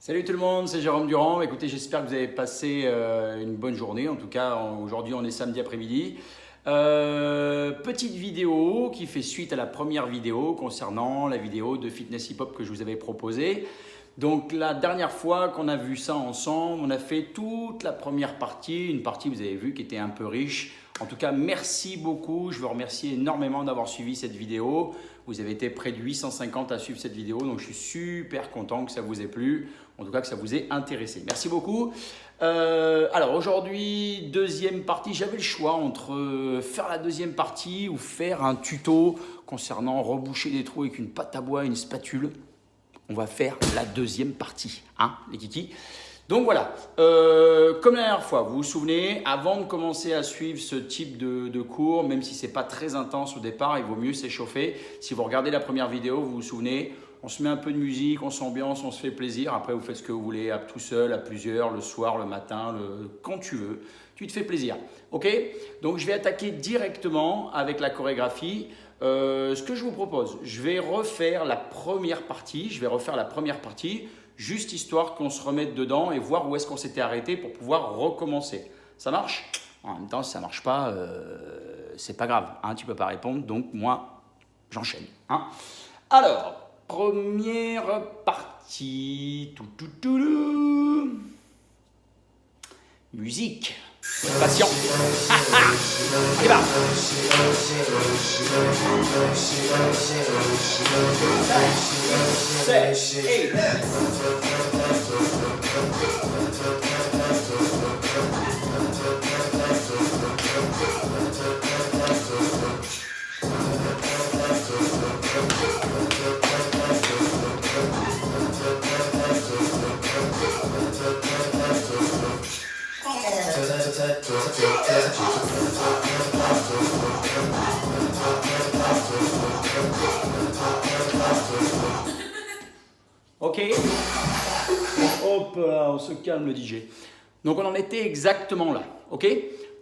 Salut tout le monde, c'est Jérôme Durand. Écoutez, j'espère que vous avez passé une bonne journée. En tout cas, aujourd'hui, on est samedi après-midi. Petite vidéo qui fait suite à la première vidéo concernant la vidéo de fitness hip-hop que je vous avais proposée. Donc la dernière fois qu'on a vu ça ensemble, on a fait toute la première partie, une partie vous avez vu qui était un peu riche. En tout cas, merci beaucoup, je vous remercie énormément d'avoir suivi cette vidéo. Vous avez été près de 850 à suivre cette vidéo, donc je suis super content que ça vous ait plu, en tout cas que ça vous ait intéressé. Merci beaucoup. Alors aujourd'hui, deuxième partie, j'avais le choix entre faire la deuxième partie ou faire un tuto concernant reboucher des trous avec une pâte à bois et une spatule. On va faire la deuxième partie, hein, les kikis. Donc voilà, comme la dernière fois, vous vous souvenez, avant de commencer à suivre ce type de cours, même si ce n'est pas très intense au départ, il vaut mieux s'échauffer. Si vous regardez la première vidéo, vous vous souvenez, on se met un peu de musique, on s'ambiance, on se fait plaisir. Après, vous faites ce que vous voulez, tout seul, à plusieurs, le soir, le matin, quand tu veux. Tu te fais plaisir. Ok? Donc, je vais attaquer directement avec la chorégraphie. Ce que je vous propose, je vais refaire la première partie. Juste histoire qu'on se remette dedans et voir où est-ce qu'on s'était arrêté pour pouvoir recommencer. Ça marche? En même temps, si ça ne marche pas, c'est pas grave. Hein, tu ne peux pas répondre, donc moi, j'enchaîne. Hein. Alors, première partie. Musique. Patient. Allez, va. 5, 6, 7, 8. Ok, hop, on se calme le DJ. Donc on en était exactement là, ok?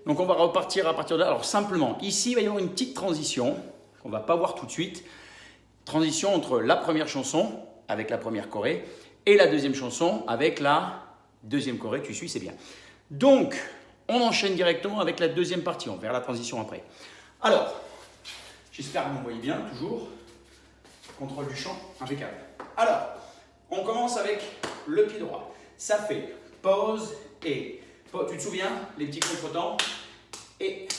Donc on va repartir à partir de là. Alors simplement, ici il va y avoir une petite transition qu'on ne va pas voir tout de suite. Transition entre la première chanson avec la première choré et la deuxième chanson avec la deuxième choré. Tu suis, c'est bien. Donc on enchaîne directement avec la deuxième partie. On verra la transition après. Alors, j'espère que vous me voyez bien, toujours. Contrôle du chant, impeccable. Alors, on commence avec le pied droit. Ça fait pause et pause. Tu te souviens, les petits contretemps et.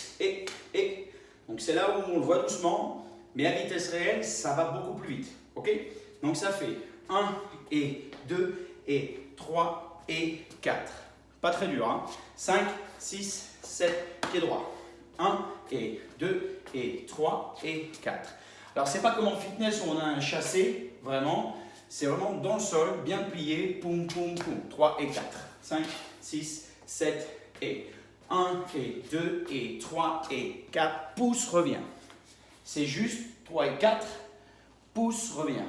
Donc c'est là où on le voit doucement, mais à vitesse réelle, ça va beaucoup plus vite. Ok? Donc ça fait 1 et 2 et 3 et 4. Pas très dur, hein? 5, 6, 7, pied droit. 1 et 2 et 3 et 4. Alors c'est pas comme en fitness où on a un chassé, vraiment. C'est vraiment dans le sol, bien plié, poum, poum, poum. 3 et 4. 5, 6, 7 et 1 et 2 et 3 et 4. Pouce, revient. C'est juste 3 et 4. Pouce, revient.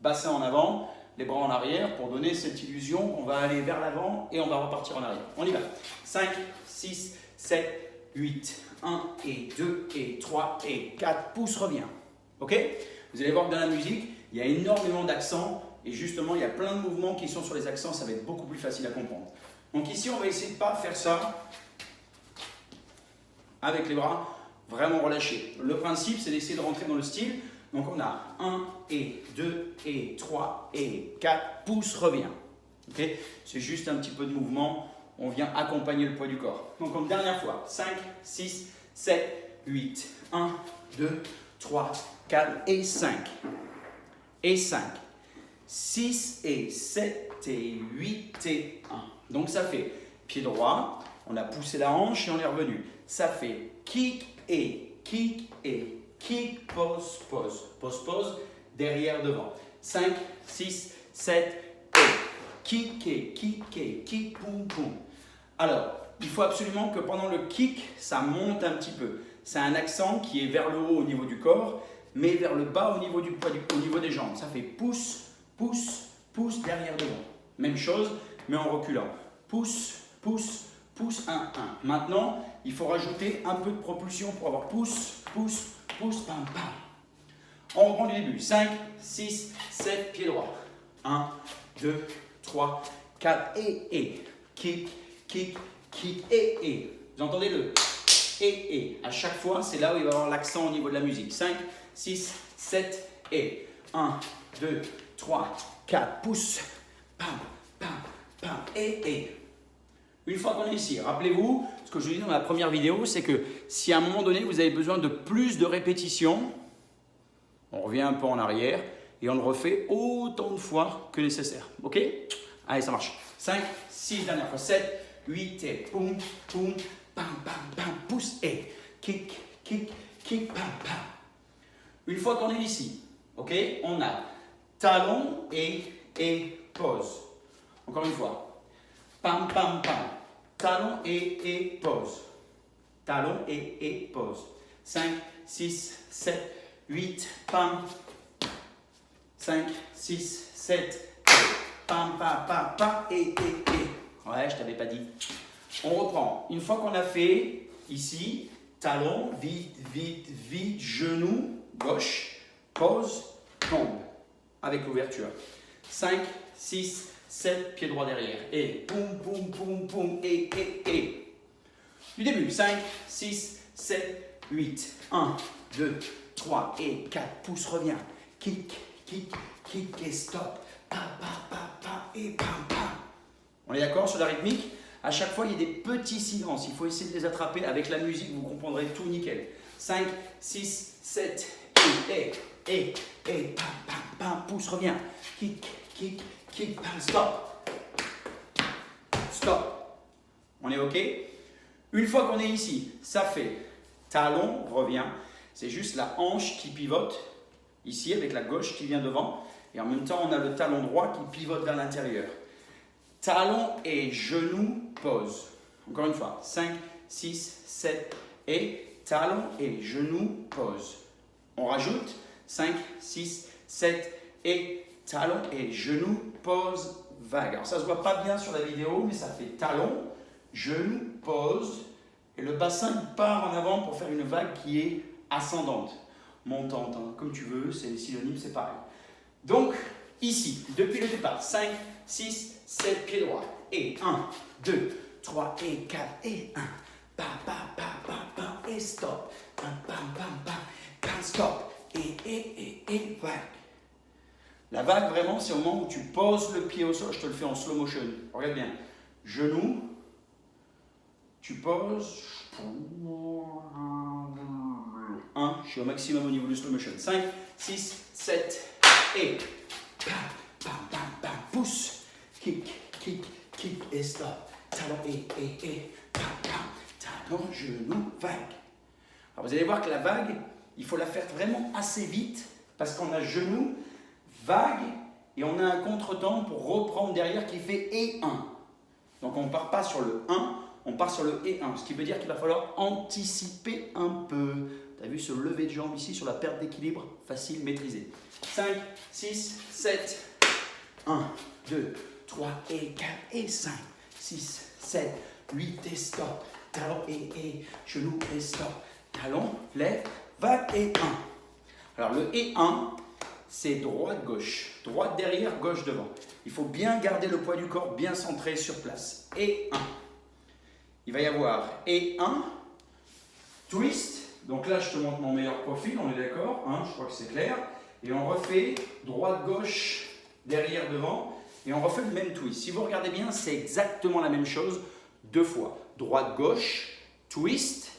Bassin en avant, les bras en arrière pour donner cette illusion qu'on va aller vers l'avant et on va repartir en arrière. On y va. 5, 6, 7, 8. 1 et 2 et 3 et 4. Pouce, revient. Ok? Vous allez voir que dans la musique, il y a énormément d'accents et justement, il y a plein de mouvements qui sont sur les accents. Ça va être beaucoup plus facile à comprendre. Donc ici, on va essayer de ne pas faire ça avec les bras vraiment relâchés. Le principe, c'est d'essayer de rentrer dans le style. Donc on a 1 et 2 et 3 et 4. Pouce, revient. Okay? C'est juste un petit peu de mouvement. On vient accompagner le poids du corps. Donc comme dernière fois, 5, 6, 7, 8. 1, 2, 3, 4 et 5. Et 5. 6 et 7 et 8 et 1. Donc ça fait pied droit, on a poussé la hanche et on est revenu. Ça fait kick et kick et kick, pause, pause. Pause, pause, derrière, devant. 5, 6, 7 et kick et kick et kick, poum, poum. Alors, il faut absolument que pendant le kick, ça monte un petit peu. C'est un accent qui est vers le haut au niveau du corps, mais vers le bas au niveau, au niveau des jambes. Ça fait pouce, pouce, pouce, derrière, devant. Même chose, mais en reculant. Pouce, pouce, pouce, 1, 1. Maintenant, il faut rajouter un peu de propulsion pour avoir pouce, pouce, pouce, pam, pam. On reprend du début. 5, 6, 7, pied droit. 1, 2, 3. 3, 4, et. Kick, kick, kick, et. Vous entendez le et. À chaque fois, c'est là où il va y avoir l'accent au niveau de la musique. 5, 6, 7, et. 1, 2, 3, 4, pouce, pam, pam, pam, et. Une fois qu'on est ici, rappelez-vous, ce que je vous dis dans la première vidéo, c'est que si à un moment donné, vous avez besoin de plus de répétitions, on revient un peu en arrière et on le refait autant de fois que nécessaire. Ok? Allez, ça marche. 5, 6, dernière fois. 7, 8, et poum, poum, pam, pam, pam, pouce, et kick, kick, kick, pam, pam. Une fois qu'on est ici, ok, on a talon et pause. Encore une fois. Pam, pam, pam. Talon et pause. Talon et pause. 5, 6, 7, 8, pam. 5, 6, 7, pam, pam, pam, pam, et. Ouais, je t'avais pas dit. On reprend. Une fois qu'on a fait ici, talon, vite, vite, vite, genou, gauche, pause, tombe. Avec l'ouverture. 5, 6, 7, pied droit derrière. Et poum, poum, poum, poum, et. Du début. 5, 6, 7, 8. 1, 2, 3 et 4. Pouce revient. Kick, kick, kick et stop. Pa, pa, pa, pa et pam, pam. On est d'accord sur la rythmique? À chaque fois, il y a des petits silences. Il faut essayer de les attraper avec la musique. Vous comprendrez tout nickel. 5, 6, 7, et. Pam, pam, pam. Pouce revient. Kick, kick, kick, pam, stop. Stop. On est OK? Une fois qu'on est ici, ça fait talon, revient. C'est juste la hanche qui pivote, ici avec la gauche qui vient devant. Et en même temps, on a le talon droit qui pivote vers l'intérieur. Talon et genou, pause. Encore une fois, 5, 6, 7 et talon et genou, pause. On rajoute 5, 6, 7 et talon et genou, pause, vague. Alors ça ne se voit pas bien sur la vidéo, mais ça fait talon, genou, pause. Et le bassin part en avant pour faire une vague qui est ascendante, montante, hein, comme tu veux, c'est synonyme, c'est pareil. Donc, ici, depuis le départ, 5, 6, 7, pied droit. Et 1, 2, 3 et 4 et 1. Pam, pam, pam, pam, pam, et stop. Pam, pam, pam, pam, pam, stop. Et vague. La vague, vraiment, c'est au moment où tu poses le pied au sol. Je te le fais en slow motion. Regarde bien. Genou. Tu poses. 1, je suis au maximum au niveau du slow motion. 5, 6, 7 et. Pam, pam, pam, pam, pouce. Kick, kick, kick et stop. Talon et. Pam, pam. Talon, genou, vague. Alors vous allez voir que la vague, il faut la faire vraiment assez vite parce qu'on a genou, vague et on a un contretemps pour reprendre derrière qui fait et 1. Donc on ne part pas sur le 1, on part sur le et 1. Ce qui veut dire qu'il va falloir anticiper un peu. Tu as vu ce lever de jambe ici sur la perte d'équilibre? Facile, maîtrisé. 5, 6, 7, 1, 2, 3 et 4 et 5, 6, 7, 8 et stop. Talon et genou et stop. Talon, lève, vague et 1. Alors le et 1, c'est droite-gauche. Droite derrière, gauche devant. Il faut bien garder le poids du corps bien centré sur place. Et 1. Il va y avoir et 1, twist. Donc là, je te montre mon meilleur profil, on est d'accord, hein, je crois que c'est clair. Et on refait droite-gauche, derrière, devant. Et on refait le même twist. Si vous regardez bien, c'est exactement la même chose deux fois. Droite-gauche, twist,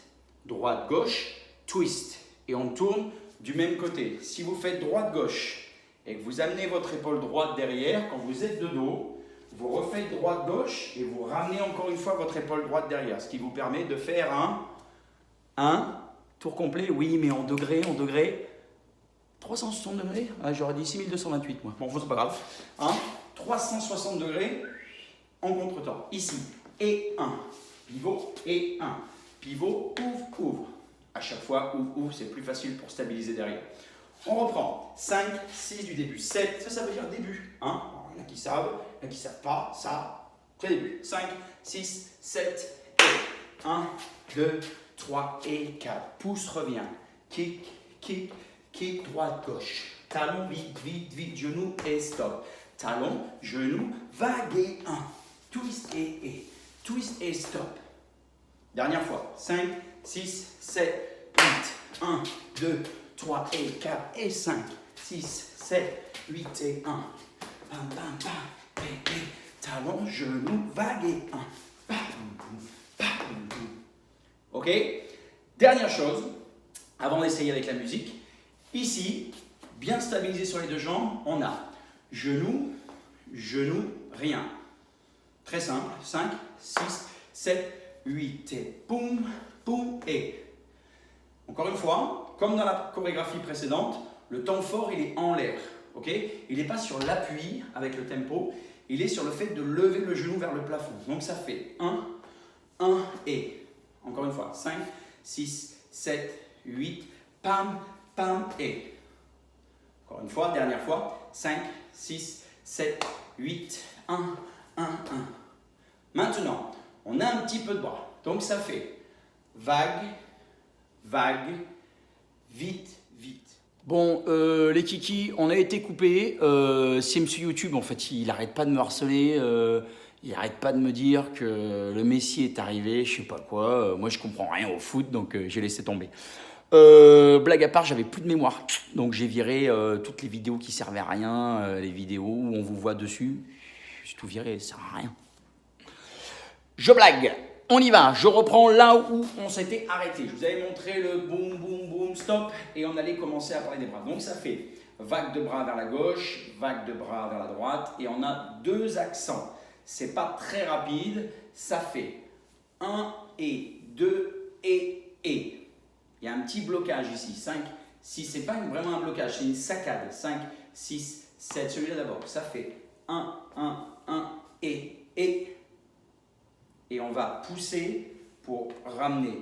droite-gauche, twist. Et on tourne du même côté. Si vous faites droite-gauche et que vous amenez votre épaule droite derrière, quand vous êtes de dos, vous refaites droite-gauche et vous ramenez encore une fois votre épaule droite derrière. Ce qui vous permet de faire un tour complet, oui, mais en degrés, 360 degrés, ah, j'aurais dit 6228 moi, bon, c'est pas grave, 360 degrés en contretemps, ici, et 1, pivot, et 1, pivot, ouvre, à chaque fois, ouvre, c'est plus facile pour stabiliser derrière. On reprend, 5, 6 du début, 7, ça veut dire début, il y en a qui savent, il y en a qui savent pas, ça, c'est début, 5, 6, 7, et 1, 2, 3 et 4. Pouce revient. Kick, kick, kick, droite, gauche. Talon, vite, vite, vite, genou et stop. talon, genou, vague et 1. Twist et. Twist et stop. Dernière fois. 5, 6, 7, 8. 1, 2, 3 et 4 et 5, 6, 7, 8 et 1. Bam, bam, bam. Et. Talon, genou, vague et 1. Bam, bam, bam. Ok? Dernière chose, avant d'essayer avec la musique, ici, bien stabilisé sur les deux jambes, on a genou, genou, rien. Très simple. 5, 6, 7, 8 et poum, poum et. Encore une fois, comme dans la chorégraphie précédente, le temps fort, il est en l'air. Okay, il n'est pas sur l'appui avec le tempo, il est sur le fait de lever le genou vers le plafond. Donc ça fait 1, 1 et. Encore une fois, 5, 6, 7, 8, pam, pam et. Encore une fois, dernière fois, 5, 6, 7, 8, 1, 1, 1. Maintenant, on a un petit peu de bras. Donc ça fait vague, vague, vite, vite. Bon, les kikis, on a été coupés. C'est monsieur YouTube, en fait, il n'arrête pas de me harceler. Il n'arrête pas de me dire que le Messi est arrivé, je sais pas quoi. Moi, je comprends rien au foot, donc j'ai laissé tomber. Blague à part, j'avais plus de mémoire. Donc j'ai viré toutes les vidéos qui servaient à rien, les vidéos où on vous voit dessus. J'ai tout viré, ça sert à rien. Je blague. On y va, je reprends là où on s'était arrêté. Je vous avais montré le boum, boum, boum, stop, et on allait commencer à parler des bras. Donc ça fait vague de bras vers la gauche, vague de bras vers la droite, et on a deux accents. C'est pas très rapide, ça fait 1 et 2 et. Il y a un petit blocage ici, 5, 6, c'est pas vraiment un blocage, c'est une saccade. 5, 6, 7, celui-là d'abord, ça fait 1, 1, 1 et. Et on va pousser pour ramener.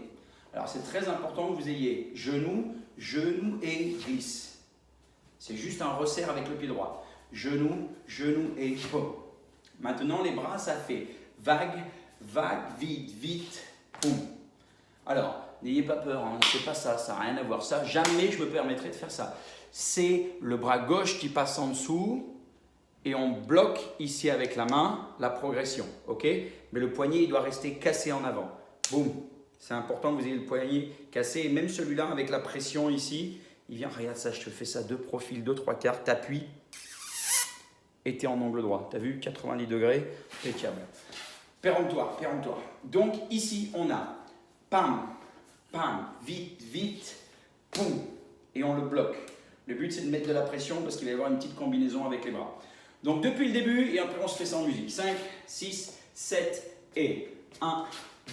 Alors c'est très important que vous ayez genou, genou et glisse. C'est juste un resserre avec le pied droit. Genou, genou et pom. Maintenant les bras, ça fait vague, vague, vite, vite, boum. Alors, n'ayez pas peur, hein, c'est pas ça, ça n'a rien à voir. Ça, jamais je me permettrai de faire ça. C'est le bras gauche qui passe en dessous. Et on bloque ici avec la main la progression, ok? Mais le poignet, il doit rester cassé en avant. Boum! C'est important que vous ayez le poignet cassé. Et même celui-là, avec la pression ici, il vient, regarde ça, je te fais ça, 2 profils, 2, 3 quarts, t'appuies, et t'es en angle droit. T'as vu? 90 degrés, impeccable. Péremptoire, péremptoire. Donc ici, on a pam, pam, vite, vite, boum, et on le bloque. Le but, c'est de mettre de la pression parce qu'il va y avoir une petite combinaison avec les bras. Donc depuis le début, et après on se fait ça en musique. 5, 6, 7 et 1,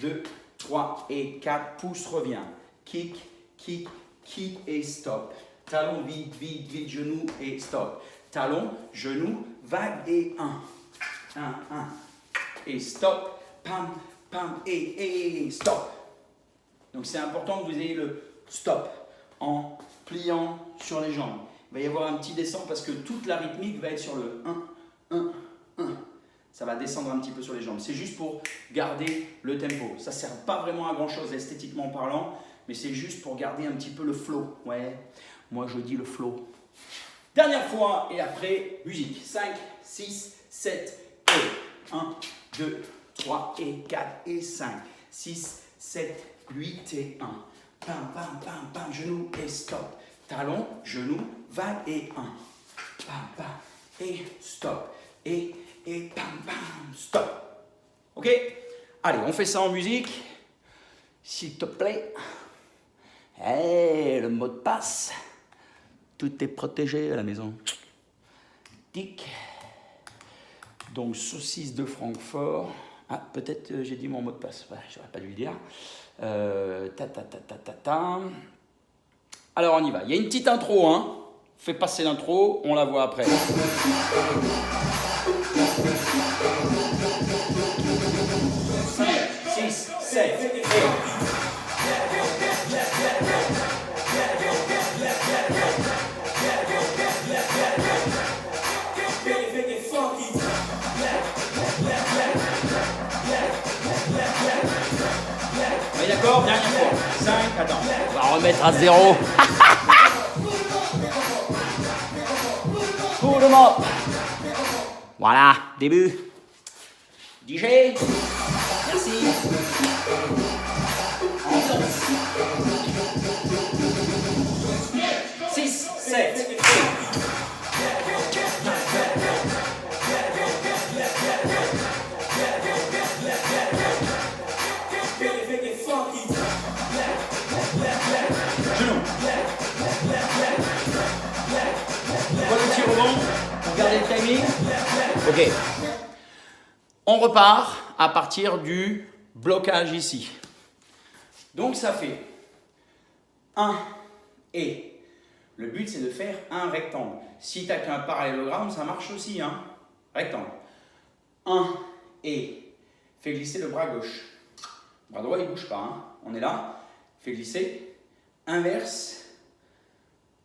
2, 3 et 4. Pouce revient. Kick, kick, kick et stop. Talon, vite, vite, vite, genou et stop. Talon, genou, vague et 1. 1, 1. Et stop, pam, pam et stop. Donc c'est important que vous ayez le stop en pliant sur les jambes. Il va y avoir un petit descend parce que toute la rythmique va être sur le 1, 1, 1. Ça va descendre un petit peu sur les jambes. C'est juste pour garder le tempo. Ça ne sert pas vraiment à grand chose esthétiquement parlant, mais c'est juste pour garder un petit peu le flow. Ouais, moi je dis le flow. Dernière fois et après, musique. 5, 6, 7 et 1, 2, 3 et 4 et 5, 6, 7, 8 et 1. Pam, pam, pam, pam, genou et stop. Talon, genou, vague et 1. Pam, pam, et stop. Et pam, pam, stop. Ok? Allez, on fait ça en musique. S'il te plaît. Hey, le mot de passe. Tout est protégé à la maison. Tic. Donc, saucisse de Francfort. Ah, peut-être j'ai dit mon mot de passe. Ouais, j'aurais pas dû le dire. Alors, on y va. Il y a une petite intro, hein. Fais passer l'intro, on la voit après. 5, 6, 7 et... D'accord, dernière fois. 5, attends. On va remettre à 0. Pour le monde. Voilà, début. DJ, merci. Ambiance. 6, 7, 8. Genou. On voit le tir au vent. Regardez le timing. Ok. On repart à partir du blocage ici. Donc ça fait 1 et. Le but c'est de faire un rectangle. Si tu n'as qu'un parallélogramme, ça marche aussi. Hein. Rectangle. 1 et. Fais glisser le bras gauche. Le bras droit il ne bouge pas. Hein. On est là. Fais glisser. Inverse.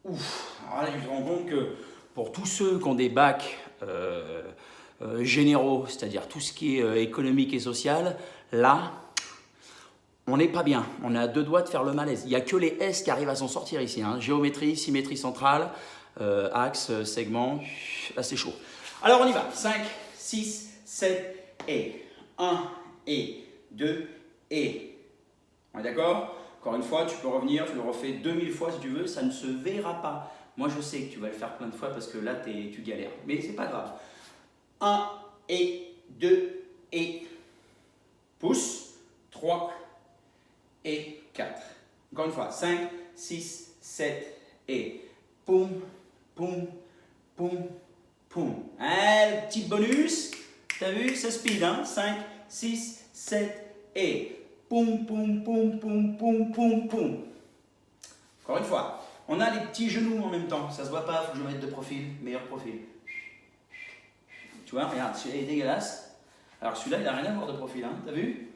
Ouf. Alors là, tu te rends compte que pour tous ceux qui ont des bacs généraux, c'est-à-dire tout ce qui est économique et social, là, on n'est pas bien. On est à 2 doigts de faire le malaise. Il n'y a que les S qui arrivent à s'en sortir ici. Hein. Géométrie, symétrie centrale, axe, segment. Là, c'est chaud. Alors, on y va. 5, 6, 7 et. 1 et. 2 et. On est d'accord? Encore une fois, tu peux revenir, tu le refais 2000 fois si tu veux, ça ne se verra pas. Moi, je sais que tu vas le faire plein de fois parce que là, tu galères. Mais c'est pas grave. 1 et 2 et. Pouce. 3 et 4. Encore une fois. 5, 6, 7 et. Poum, poum, poum, poum. Un petit bonus. T'as vu, ça speed, hein? 5, 6, 7 et. Poum, poum, poum, poum, poum, poum, poum. Encore une fois, on a les petits genoux en même temps. Ça se voit pas, il faut que je mette de profil, meilleur profil. Tu vois, regarde, celui-là est dégueulasse. Alors celui-là, il n'a rien à voir de profil, hein, t'as vu?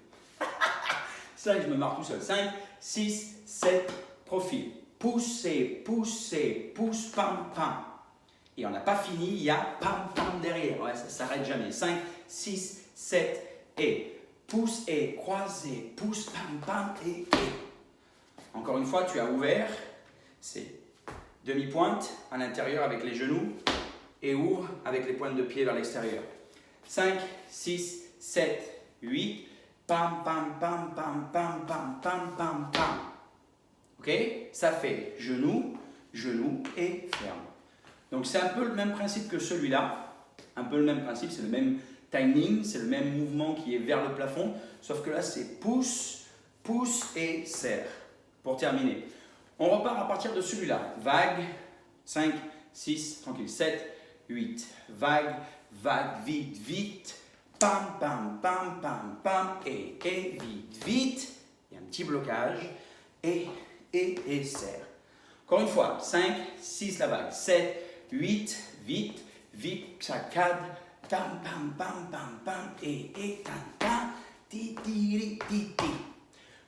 Ça, je me marre tout seul. 5, 6, 7, profil. Poussez, poussez, pousse, pam, pam. Et on n'a pas fini, il y a pam, pam derrière. Ouais, ça ne s'arrête jamais. 5, 6, 7 et. Pouce et croisé, pouce, pam, pam et. Encore une fois, tu as ouvert, c'est demi-pointe à l'intérieur avec les genoux et ouvre avec les pointes de pied vers l'extérieur. 5, 6, 7, 8, pam, pam, pam, pam, pam, pam, pam, pam, pam. Ok? Ça fait genou, genou et ferme. Donc c'est un peu le même principe que celui-là. Un peu le même principe, c'est le même timing, c'est le même mouvement qui est vers le plafond, sauf que là c'est pouce, pouce et serre. Pour terminer, on repart à partir de celui-là. Vague, 5, 6, tranquille, 7, 8. Vague, vague, vite, vite. Pam, pam, pam, pam, pam, et vite, vite. Il y a un petit blocage, et serre. Encore une fois, 5, 6 la vague, 7, 8, vite, vite, ça cadre. Pam, pam, pam, pam, pam, et tam, tam, ti, ti, ti, ti.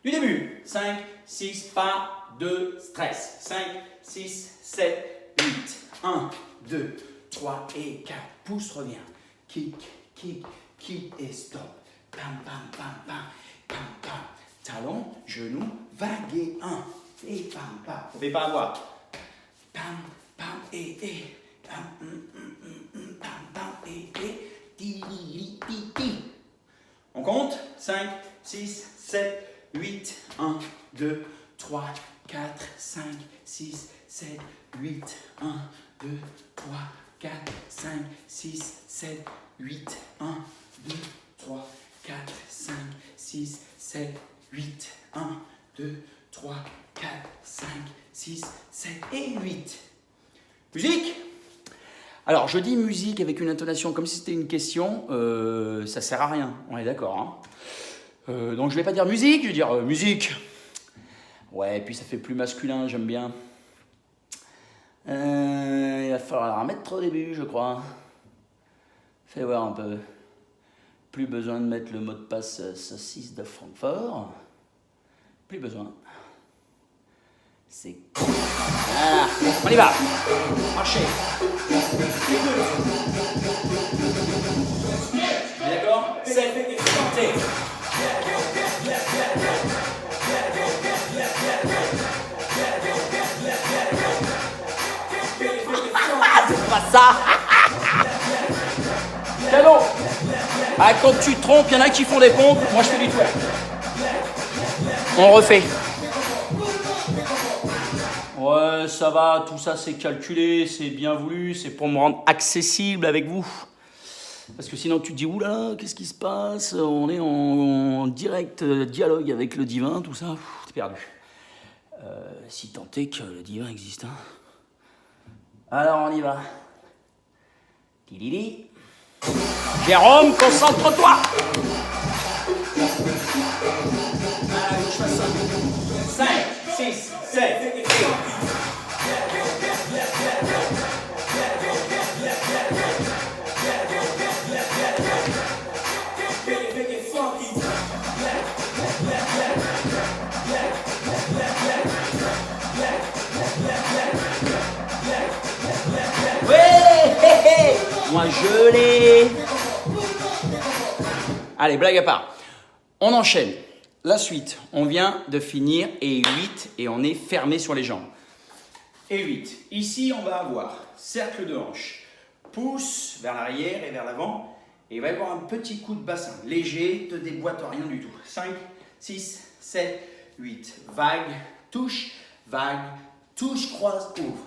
Du début, 5, 6, pas de stress. 5, 6, 7, 8. 1, 2, 3 et 4. Pouce revient. Kick, kick, kick et stop. Pam, pam, pam, pam, pam, pam. Talon, genou, vague et 1. Et pam, pam. Vous ne pouvez pas avoir. Pam, pam, et. Pam, pam, pam, et. Ti, ti, ti. On compte. 5, 6, 7, 8, 1, 2, 3, 4, 5, 6, 7, 8, 1, 2, 3, 4, 5, 6, 7, 8, 1, 2, 3, 4, 5, 6, 7, 8, 1, 2, 3, 4, 5, 6, 7 et 8. Musique. Alors, je dis musique avec une intonation comme si c'était une question, ça sert à rien, on est d'accord, hein. Donc, je vais pas dire musique, je vais dire musique. Ouais, et puis ça fait plus masculin, j'aime bien. Il va falloir la remettre au début, je crois. Fais voir un peu. Plus besoin de mettre le mot de passe saucisse de Francfort. Plus besoin. C'est... Voilà, on y va. Marchez. D'accord? C'est parti. C'est pas ça. Piano. Ah, quand tu te trompes, il y en a qui font des pompes. Moi, je fais du twerk. On refait. Ouais, ça va, tout ça c'est calculé, c'est bien voulu, c'est pour me rendre accessible avec vous. Parce que sinon tu te dis, oula, qu'est-ce qui se passe? On est en direct dialogue avec le divin, tout ça, t'es perdu. Si tant est que le divin existe. Hein. Alors on y va. Tididi. Jérôme, concentre-toi. 5, 6, 7, 8. Ouais, moi je l'ai. Allez, blague à part. On enchaîne. La suite, on vient de finir et 8 et on est fermé sur les jambes. Et 8. Ici, on va avoir cercle de hanche, pouce vers l'arrière et vers l'avant. Et il va y avoir un petit coup de bassin. Léger, te déboîte rien du tout. 5, 6, 7, 8. Vague, touche, croise, ouvre.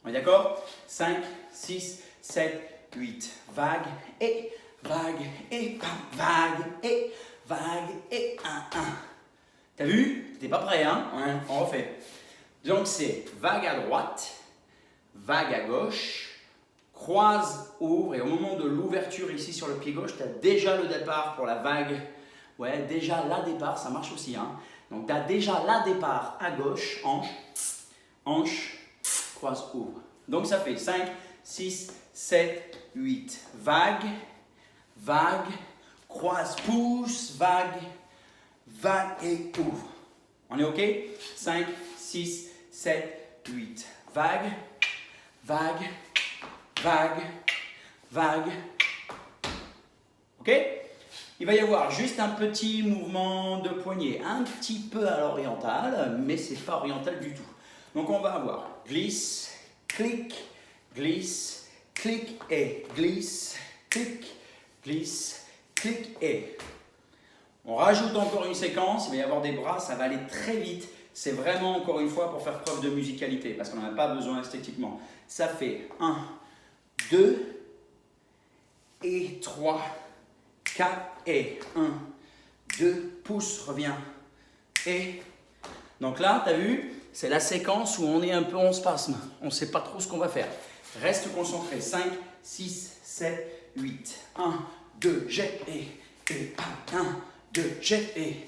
On est d'accord? 5, 6, 7, 8. Vague, et pam, vague, et 1, 1. T'as vu? T'es pas prêt, hein? Ouais, on refait. Donc c'est vague à droite, vague à gauche, croise, ouvre, et au moment de l'ouverture ici sur le pied gauche, tu as déjà le départ pour la vague. Ouais, déjà là départ, ça marche aussi. Hein. Donc tu as déjà là départ à gauche, hanche, croise, ouvre. Donc ça fait 5, 6, 7, 8. Vague, croise, pouce, vague et ouvre. On est OK? 5, 6, 7, 8. Vague. OK? Il va y avoir juste un petit mouvement de poignet, un petit peu à l'oriental, mais c'est pas oriental du tout. Donc on va avoir glisse, clic, glisse, clic et glisse, clic, glisse, clic et. On rajoute encore une séquence, il va y avoir des bras, ça va aller très vite. C'est vraiment, encore une fois, pour faire preuve de musicalité, parce qu'on n'en a pas besoin esthétiquement. Ça fait 1, 2 et 3, 4 et 1, 2, pouce, revient et. Donc là, tu as vu, c'est la séquence où on est un peu en spasme. On ne sait pas trop ce qu'on va faire. Reste concentré. 5, 6, 7, 8. 1, 2, jet et 1, 2, jet et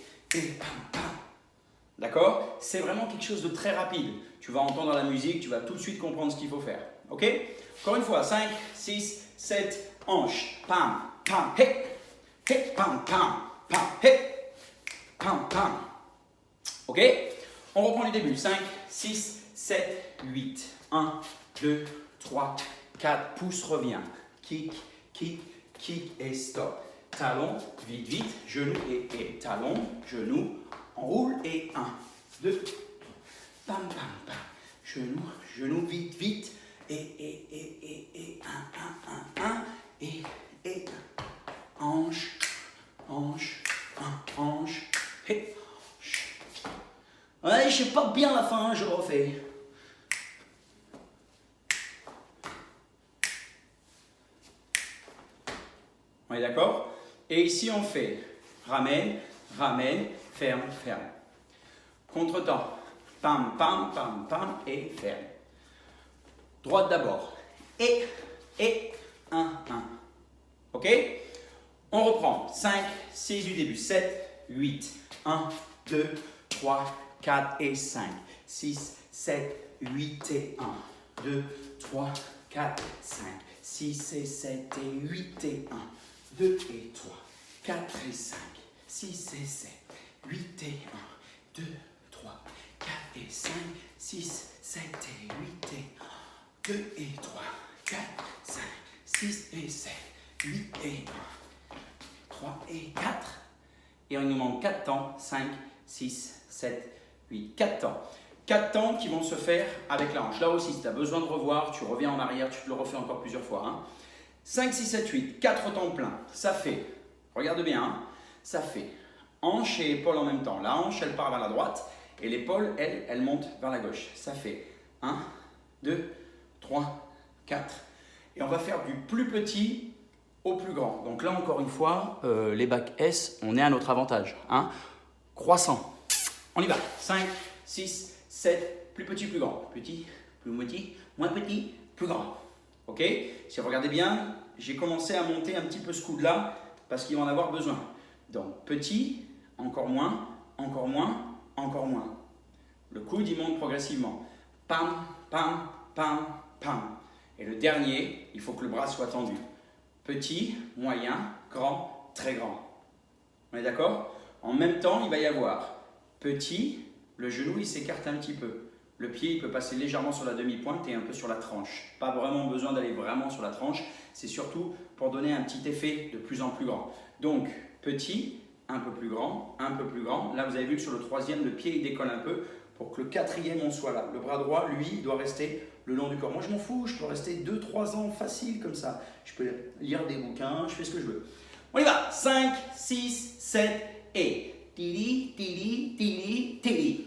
pam. D'accord? C'est vraiment quelque chose de très rapide. Tu vas entendre la musique, tu vas tout de suite comprendre ce qu'il faut faire. OK? Encore une fois, 5, 6, 7, hanche, pam, hé, pam, hé, pam. OK? On reprend du début. 5, 6, 7, 8. 1, 2, 3, 4. Pouce revient. Kick et stop. Talon, vite, genou et talon, genou, enroule et 1, 2, pam. Genou, vite, et 1, et hanche, et ouais, je sais pas bien la fin, je refais. On est d'accord? Et ici, on fait ramène, ferme. Contre-temps. Pam, et ferme. Droite d'abord. Et 1. OK? On reprend. 5, 6 du début. 7, 8. 1, 2, 3, 4 et 5. 6, 7, 8 et 1. 2, 3, 4, 5. 6 et 7 et 8 et 1. 2 et 3, 4 et 5, 6 et 7, 8 et 1, 2, 3, 4 et 5, 6, 7 et 8 et 1, 2 et 3, 4, 5, 6 et 7, 8 et 1, 3 et 4. Et il nous manque 4 temps, 5, 6, 7, 8, 4 temps. 4 temps qui vont se faire avec la hanche. Là aussi, si tu as besoin de revoir, tu reviens en arrière, tu te le refais encore plusieurs fois. Hein. 5, 6, 7, 8, 4 temps plein. Ça fait, regarde bien, hein, ça fait hanche et épaule en même temps. La hanche, elle part vers la droite et l'épaule, elle monte vers la gauche. Ça fait 1, 2, 3, 4. Et on va faire du plus petit au plus grand. Donc là, encore une fois, les bacs S, on est à notre avantage. Hein. Croissant. On y va. 5, 6, 7, plus petit, plus grand. Petit, plus petit, moins petit, plus grand. Ok? Si vous regardez bien, j'ai commencé à monter un petit peu ce coude-là parce qu'il va en avoir besoin. Donc petit, encore moins, encore moins, encore moins. Le coude, il monte progressivement. Pam, pam, pam, pam. Et le dernier, il faut que le bras soit tendu. Petit, moyen, grand, très grand. On est d'accord? En même temps, il va y avoir petit, le genou, il s'écarte un petit peu. Le pied, il peut passer légèrement sur la demi-pointe et un peu sur la tranche. Pas vraiment besoin d'aller vraiment sur la tranche. C'est surtout pour donner un petit effet de plus en plus grand. Donc, petit, un peu plus grand, un peu plus grand. Là, vous avez vu que sur le troisième, le pied, il décolle un peu pour que le quatrième, on soit là. Le bras droit, lui, il doit rester le long du corps. Moi, je m'en fous. Je peux rester 2-3 ans facile comme ça. Je peux lire des bouquins, je fais ce que je veux. On y va. 5, 6, 7 et... Tili, tili, tili, tili.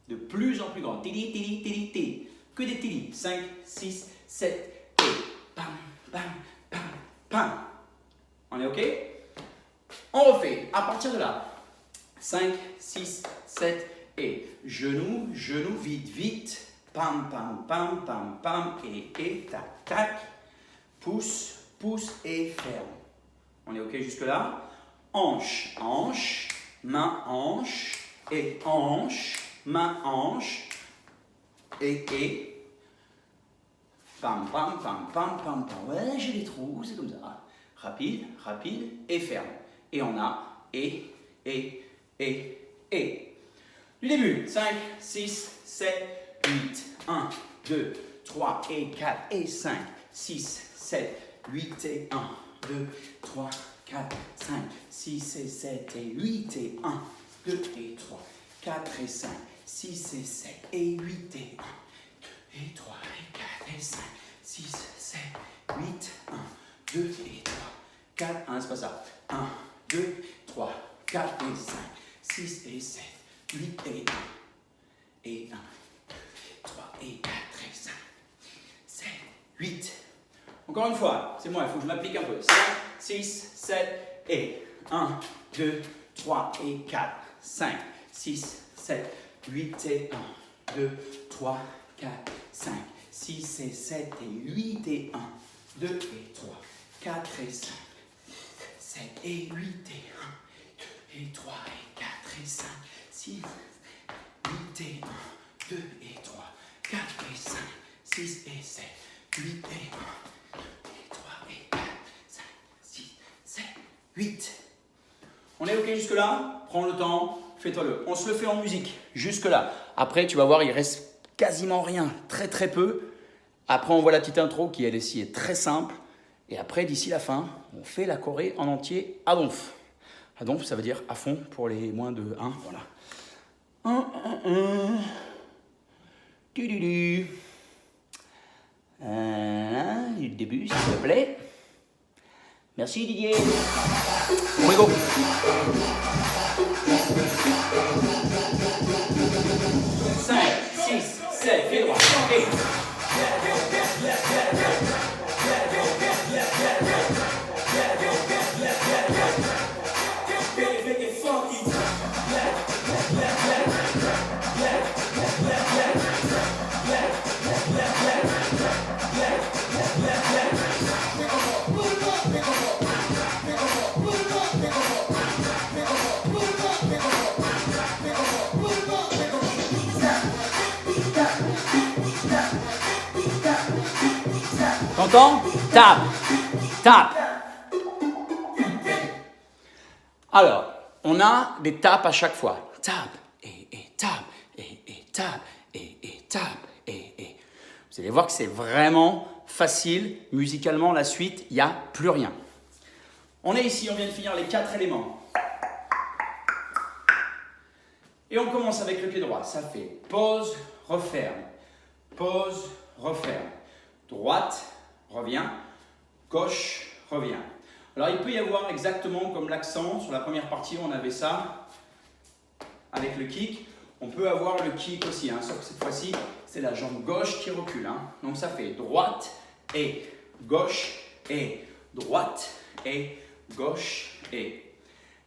De plus en plus grand. Tili, tili, tili, tili. Que des tili. 5, 6, 7 et... Pam, pam, pam, pam. On est OK? On refait. À partir de là. 5, 6, 7 et... Genou, genou, vite, vite. Pam, pam, pam, pam, pam. Et tac, tac. Pouce, pouce et ferme. On est OK jusque-là? Hanche, hanche. Main, hanche, et hanche, main, hanche, et, pam, pam, pam, pam, pam, pam. Ouais, j'ai les trous, c'est comme ça. Rapide, rapide, et ferme. Et on a, et. Du début, 5, 6, 7, 8, 1, 2, 3, et 4, et 5, 6, 7, 8, et 1, 2, 3, 4, 5, 6 et 7 et 8 et 1, 2 et 3, 4 et 5, 6 et 7 et 8 et 1, 2 et 3 et 4 et 5, 6, 7, 8, 1, 2 et 3, 4, 1, c'est pas ça, 1, 2, 3, 4 et 5, 6 et 7, 8 et 1, et 1, 2, 3 et 4 et 5, 7, 8. Encore une fois, c'est moi, il faut que je m'applique un peu. 5, 6, 7 et 1, 2, 3 et 4, 5, 6, 7, 8 et 1, 2, 3, 4, 5, 6 et 7 et 8 et 1, 2 et 3, 4 et 5, 7 et 8 et 1, 2 et 3 et 4 et 5, 6, 8 et 1, 2 et 3, 4 et 5, 6 et 7, 8 et 1. 8. On est OK jusque-là? Prends le temps, fais-toi-le. On se le fait en musique, jusque-là. Après, tu vas voir, il reste quasiment rien, très très peu. Après, on voit la petite intro qui, elle ici, est très simple. Et après, d'ici la fin, on fait la choré en entier à donf. À donf, ça veut dire à fond pour les moins de 1. Voilà. 1, 1, 1. Du. Du début, s'il te plaît. Merci Didier. On va go. 5, 6, 7, pied droit. Et... T'entends? Tape, tape. Alors, on a des tapes à chaque fois. Tape, et tape, et tape, et tape, et. Vous allez voir que c'est vraiment facile. Musicalement, la suite, il n'y a plus rien. On est ici, on vient de finir les 4 éléments. Et on commence avec le pied droit. Ça fait pause, referme. Pause, referme. Droite, reviens. gauche, revient. Alors il peut y avoir exactement comme l'accent, sur la première partie on avait ça, avec le kick. On peut avoir le kick aussi, hein, sauf que cette fois-ci, c'est la jambe gauche qui recule. Hein. Donc ça fait droite et gauche et droite et gauche et.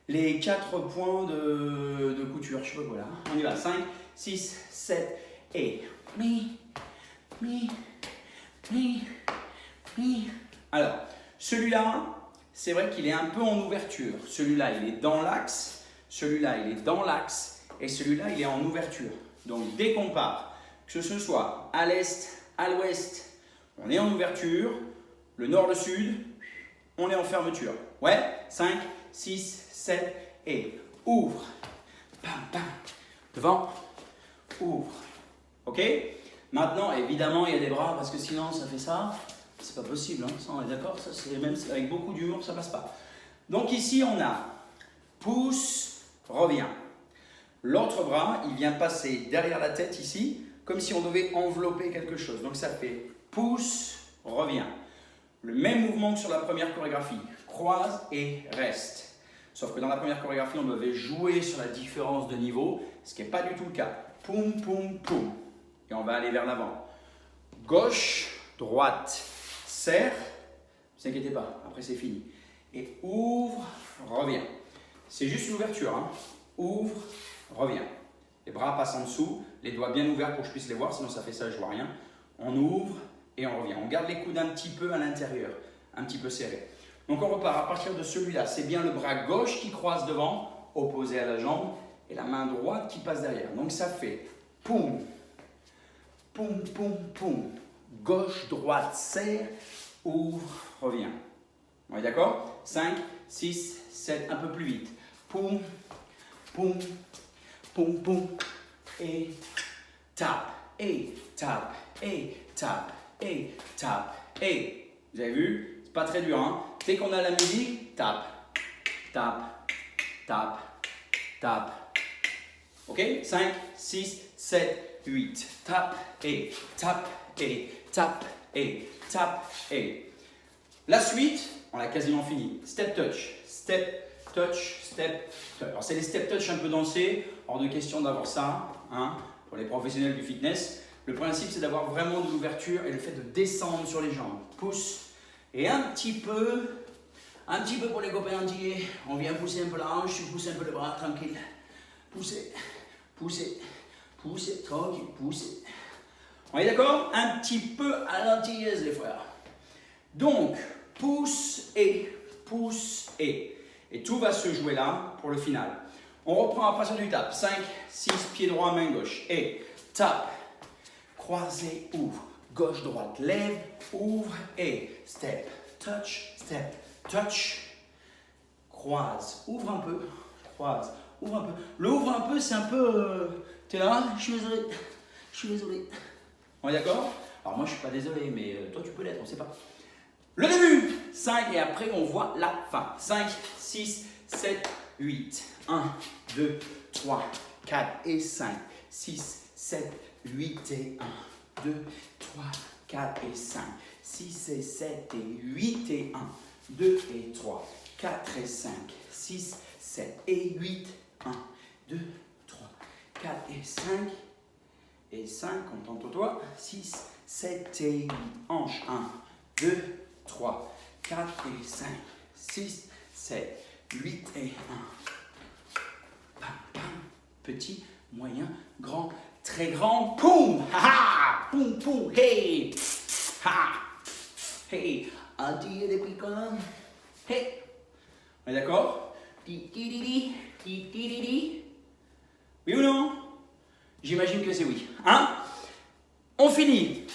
Les 4 points de couture, je sais pas quoi là. On y va, 5, 6, 7 et. Alors, celui-là, c'est vrai qu'il est un peu en ouverture. Celui-là, il est dans l'axe. Celui-là, il est dans l'axe. Et celui-là, il est en ouverture. Donc, dès qu'on part, que ce soit à l'est, à l'ouest, on est en ouverture. Le nord, le sud, on est en fermeture. Ouais, 5, 6, 7 et ouvre. Bam, bam. Devant, ouvre. Ok? Maintenant, évidemment, il y a des bras parce que sinon, ça fait ça. C'est pas possible, hein. Ça, on est d'accord? Ça, c'est même avec beaucoup d'humour, ça passe pas. Donc ici, on a pousse, revient. L'autre bras, il vient passer derrière la tête ici, comme si on devait envelopper quelque chose. Donc ça fait pousse, revient. Le même mouvement que sur la première chorégraphie. Croise et reste. Sauf que dans la première chorégraphie, on devait jouer sur la différence de niveau, ce qui n'est pas du tout le cas. Poum, poum, poum. Et on va aller vers l'avant. Gauche, droite, serre. Ne vous inquiétez pas, après c'est fini. Et ouvre, revient. C'est juste une ouverture. Hein. Ouvre, revient. Les bras passent en dessous, les doigts bien ouverts pour que je puisse les voir, sinon ça fait ça, je vois rien. On ouvre et on revient. On garde les coudes un petit peu à l'intérieur, un petit peu serrés. Donc on repart à partir de celui-là. C'est bien le bras gauche qui croise devant, opposé à la jambe, et la main droite qui passe derrière. Donc ça fait poum, poum, poum, poum. Gauche, droite, serre, ouvre, revient. On est d'accord? 5, 6, 7, un peu plus vite. Poum, poum, poum, poum, et tape, et tape, et tape, et tape, et. Vous avez vu? C'est pas très dur, hein? Dès qu'on a la musique, tape, tape, tape, tape. Ok? 5, 6, 7, 8. Tape, et tape, et tape, et tape, et. La suite, on a quasiment fini. Step touch, step touch, step touch. Alors c'est les step touch un peu dansés, hors de question d'avoir ça, hein, pour les professionnels du fitness. Le principe c'est d'avoir vraiment de l'ouverture et le fait de descendre sur les jambes. Pousse et un petit peu pour les copains entiers. On vient pousser un peu la hanche, tu pousses un peu le bras, tranquille. Pousser, pousser, pousser, tranquille, pousser. On est d'accord? Un petit peu à l'antillaise les frères. Donc, pousse et pousse et. Et tout va se jouer là pour le final. On reprend à partir du tape. 5, 6, pied droit, main gauche. Et tape, croisé, ouvre. Gauche, droite, lève, ouvre et step, touch, croise, ouvre un peu, croise, ouvre un peu. Le ouvre un peu, c'est un peu, t'es là, je suis désolé. On est d'accord? Alors moi je suis pas désolé, mais toi tu peux l'être, on sait pas. Le début, 5 et après on voit la fin. 5, 6, 7, 8. 1, 2, 3, 4 et 5. 6, 7, 8 et 1, 2, 3, 4 et 5. 6 et 7 et 8 et 1, 2 et 3, 4 et 5. 6, 7 et 8, 1, 2, 3, 4 et 5. Et 5, on tente au doigt. 6, 7 et 8. Hanche. 1, 2, 3, 4 et 5. 6, 7, 8 et 1. Pam, pam. Petit, moyen, grand, très grand. Poum! Ha ha! Poum, poum! Hey! Ha! Hey! Anti des piquants. Hey! On est d'accord? Ti, ti, ti, ti, ti, ti, ti, ti. Oui ou non? J'imagine que c'est oui. Hein? On finit.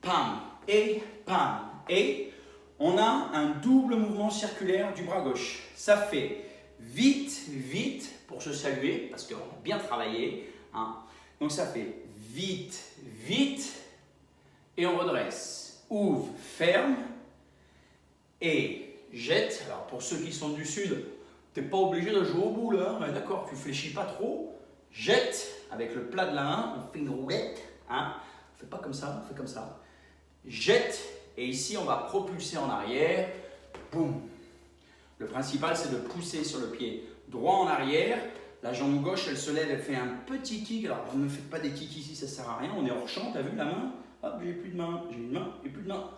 Pam et pam et on a un double mouvement circulaire du bras gauche. Ça fait vite, vite pour se saluer parce qu'on a bien travaillé. Hein? Donc ça fait vite, vite et on redresse. Ouvre, ferme et jette. Alors pour ceux qui sont du sud, tu n'es pas obligé de jouer au bout là. Hein? D'accord, tu fléchis pas trop. Jette avec le plat de la main, on fait une roulette, hein. On fait pas comme ça, on fait comme ça. Jette Et ici, on va propulser en arrière. Boum. Le principal, c'est de pousser sur le pied droit en arrière. La jambe gauche, elle se lève, elle fait un petit kick. Alors, ne faites pas des kicks ici, ça ne sert à rien. On est hors champ, tu as vu la main? Hop, j'ai plus de main, j'ai une main et plus de main.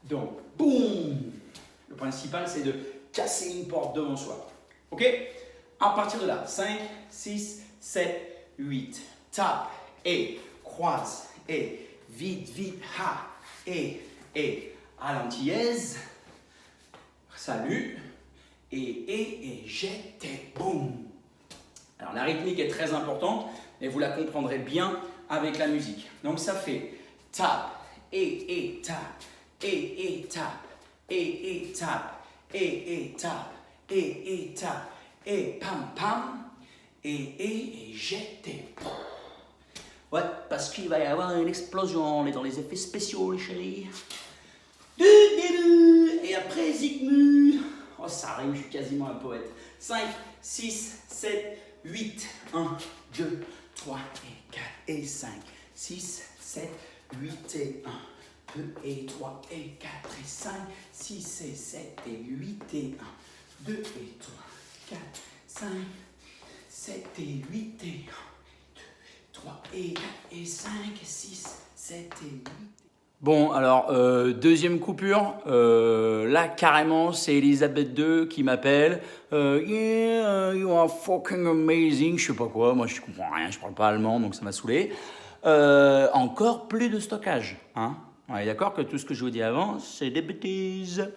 Donc, boum. Le principal, c'est de casser une porte devant soi. Ok? À partir de là, 5, 6, 7, 8. Tape et croise et vite, vite, ha. Et à l'antillaise. Salut. Et jette et boum. Alors la rythmique est très importante et vous la comprendrez bien avec la musique. Donc ça fait tape et tape et tape et tape et tape et tape et pam pam et jette et boum. Ouais, parce qu'il va y avoir une explosion. On est dans les effets spéciaux les chéris. Et après zigmu. Oh, ça rime, je suis quasiment un poète. 5, 6, 7, 8. 1, 2, 3 et 4 et 5. 6, 7, 8 et 1. 2 et 3 et 4 et 5. 6 et 7 et 8 et 1. 2 et 3, 4, 5, 7 et 8 et 1. 2, 3 et 4 et 5, 6, 7 et 8. Bon, alors, deuxième coupure, là, carrément, c'est Elisabeth II qui m'appelle. Yeah, you are fucking amazing, je sais pas quoi, moi je comprends rien, je parle pas allemand, donc ça m'a saoulé. Encore plus de stockage, hein. On est d'accord que tout ce que je vous dis avant, c'est des bêtises.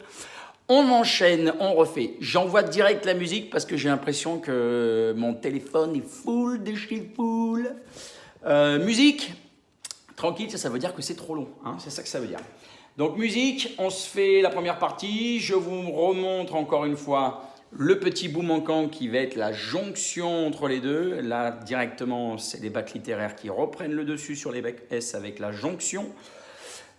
On enchaîne, on refait. J'envoie direct la musique parce que j'ai l'impression que mon téléphone est full de chez full. Musique. Tranquille, ça veut dire que c'est trop long, hein, c'est ça que ça veut dire. Donc musique, on se fait la première partie, je vous remontre encore une fois le petit bout manquant qui va être la jonction entre les deux. Là, directement, c'est les bacs littéraires qui reprennent le dessus sur les bacs S avec la jonction.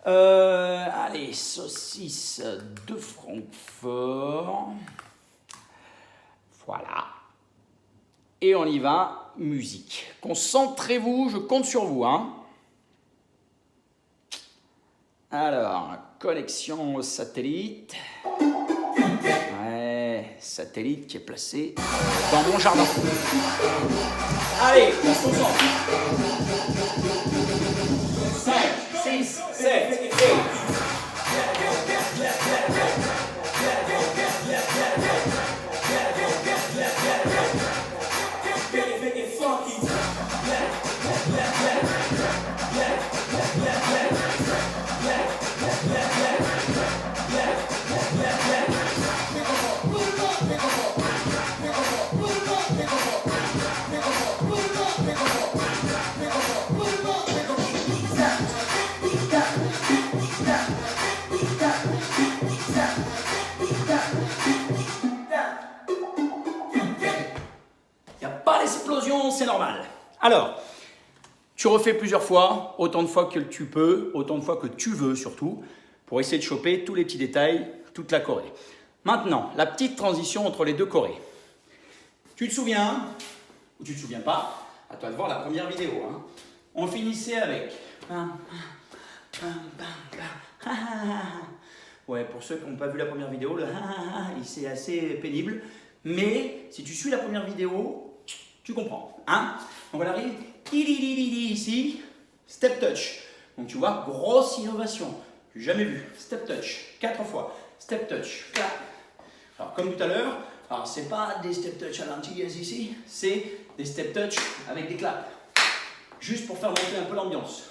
Allez, saucisse de Francfort. Voilà. Et on y va, musique. Concentrez-vous, je compte sur vous, hein. Alors, connexion au satellite. Ouais, satellite qui est placé dans mon jardin. Allez, on se concentre. 5, 6, 7, 8. C'est normal. Alors, tu refais plusieurs fois, autant de fois que tu peux, autant de fois que tu veux surtout, pour essayer de choper tous les petits détails, toute la choré. Maintenant, la petite transition entre les deux chorés. Tu te souviens, ou tu te souviens pas, à toi de voir la première vidéo, hein. On finissait avec... Ouais, pour ceux qui n'ont pas vu la première vidéo, c'est assez pénible. Mais si tu suis la première vidéo, tu comprends, hein? Donc on arrive ici, step touch. Donc tu vois, grosse innovation. J'ai jamais vu. Step touch, 4 fois. Step touch, clap. Alors comme tout à l'heure, alors c'est pas des step touch à l'antillaise ici, c'est des step touch avec des claps. Juste pour faire monter un peu l'ambiance.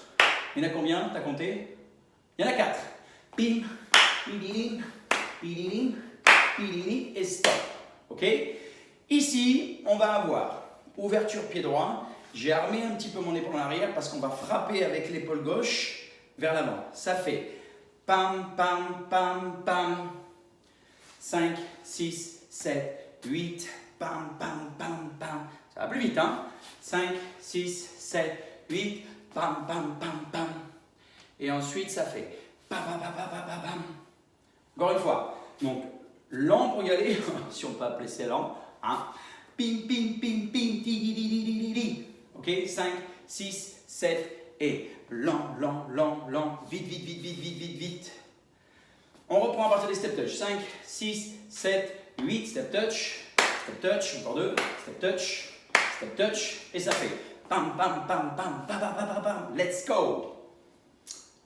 Il y en a combien? T'as compté? Il y en a 4. Pim, pidilim, pidilim, pidilim et stop. Ok? Ici, on va avoir ouverture pied droit. J'ai armé un petit peu mon épaule en arrière parce qu'on va frapper avec l'épaule gauche vers l'avant. Ça fait pam, pam, pam, pam. 5, 6, 7, 8, pam, pam, pam, pam. Ça va plus vite, hein? 5, 6, 7, 8, pam, pam, pam, pam. Et ensuite, ça fait pam, pam, pam, pam, pam, pam. Encore une fois. Donc, lent pour y aller, si on peut appeler ça lent, hein? Ping, ping, ping, ping, ti, di, di, di, di, di. Ok, 5, 6, 7 et lent, lent, lent, lent, vite, vite, vite, vite, vite, vite, vite. On reprend à partir des step touch. 5, 6, 7, 8, step touch, encore 2, step touch, et ça fait pam, pam, pam, pam, pam, pam, pam, pam, let's go.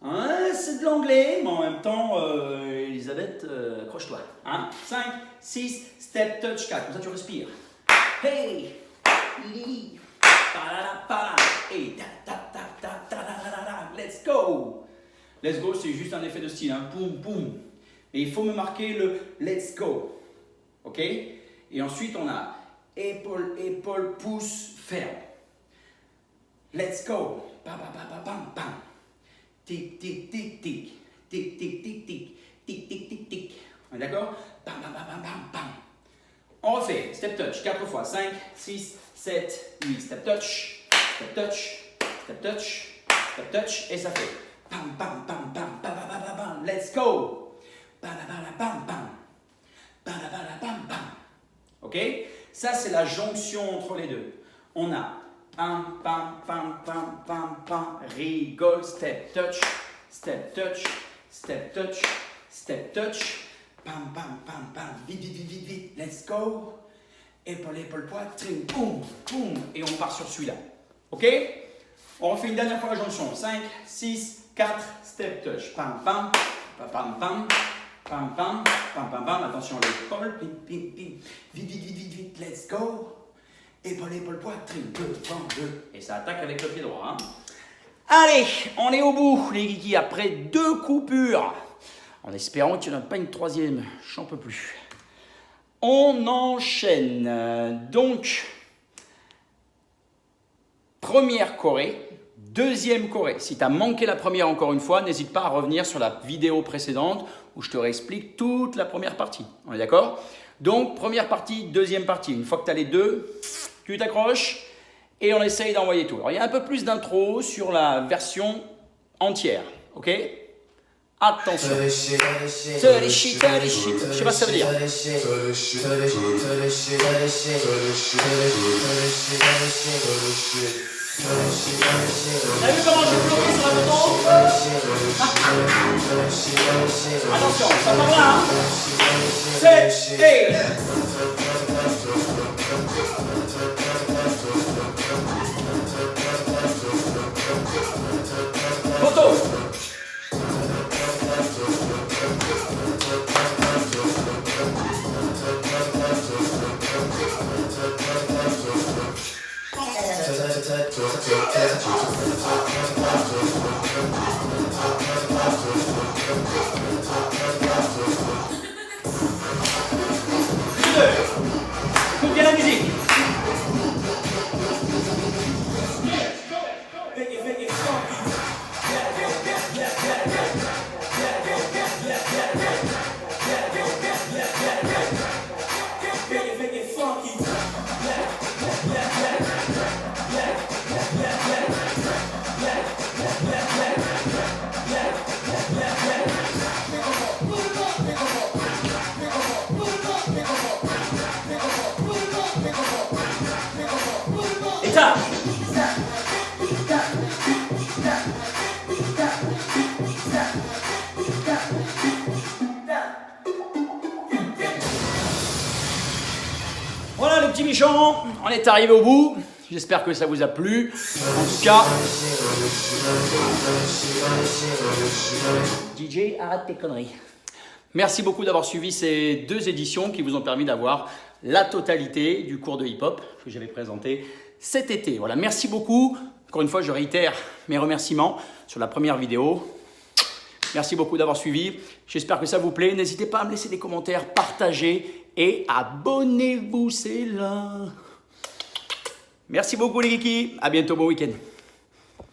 Hein, c'est de l'anglais, mais en même temps, Elisabeth, accroche-toi. Hein? 5, 6, step touch, 4, comme ça tu respires. Hey, li, pa pa, et ta ta ta ta ta ta ta, let's go. Let's go, c'est juste un effet de style, hein? Boum, boum. Et il faut me marquer le let's go. Ok? Et ensuite, on a épaule, épaule, pouce, ferme. Let's go. Bam, bam, bam, bam, bam. Tic, tic, tic, tic. Tic, tic, tic, tic. Tic, tic, tic, tic. On est d'accord? Bam, bam, bam, bam, bam, bam. On refait. Step touch. 4 fois. 5, 6, 7, 8. Step touch. Step touch. Step touch. Step touch. Et ça fait bam, bam, bam, bam, bam, bam, bam, bam. Let's go. Bam, bam, bam, bam. Bam, bam, bam, bam. Ok? Ça, c'est la jonction entre les deux. On a pam, pam, pam, pam, pam, pam, rigole, step touch, step touch, step touch, step touch, pam, pam, pam, pam, vite, vite, vite, vite, vite, let's go. Épaule, épaule, poitrine, boum, boum, et on part sur celui-là. Ok? On refait une dernière fois la jonction. 5, 6, 4, step touch, pam, pam, pam, pam, pam. Pam, pam, pam, pam, pam, attention l'épaule, pim, pim, pim, vite, vite, vite, vite, vite, let's go. Épaule, épaule, poitrine, 2, 2. Et ça attaque avec le pied droit. Hein. Allez, on est au bout, les kikis, après 2 coupures. En espérant qu'il n'y en a pas une troisième, j'en peux plus. On enchaîne. Donc, première choré. Deuxième choré. Si tu as manqué la première encore une fois, n'hésite pas à revenir sur la vidéo précédente où je te réexplique toute la première partie. On est d'accord? Donc, première partie, deuxième partie. Une fois que tu as les deux, tu t'accroches et on essaye d'envoyer tout. Alors, il y a un peu plus d'intro sur la version entière. Ok? Attention. Je sais pas ce que ça veut dire. T'as vu comment j'ai bloqué sur la moto? Attention, ça part là. 7 et... Photo. Écoute bien la musique. Et ça. Voilà le petit méchant, on est arrivé au bout. J'espère que ça vous a plu. En tout cas, DJ, arrête tes conneries. Merci beaucoup d'avoir suivi ces 2 éditions qui vous ont permis d'avoir la totalité du cours de hip-hop que j'avais présenté cet été. Voilà, merci beaucoup. Encore une fois, je réitère mes remerciements sur la première vidéo. Merci beaucoup d'avoir suivi. J'espère que ça vous plaît. N'hésitez pas à me laisser des commentaires, partagez et abonnez-vous, c'est là. Merci beaucoup les kikis. À bientôt, bon week-end.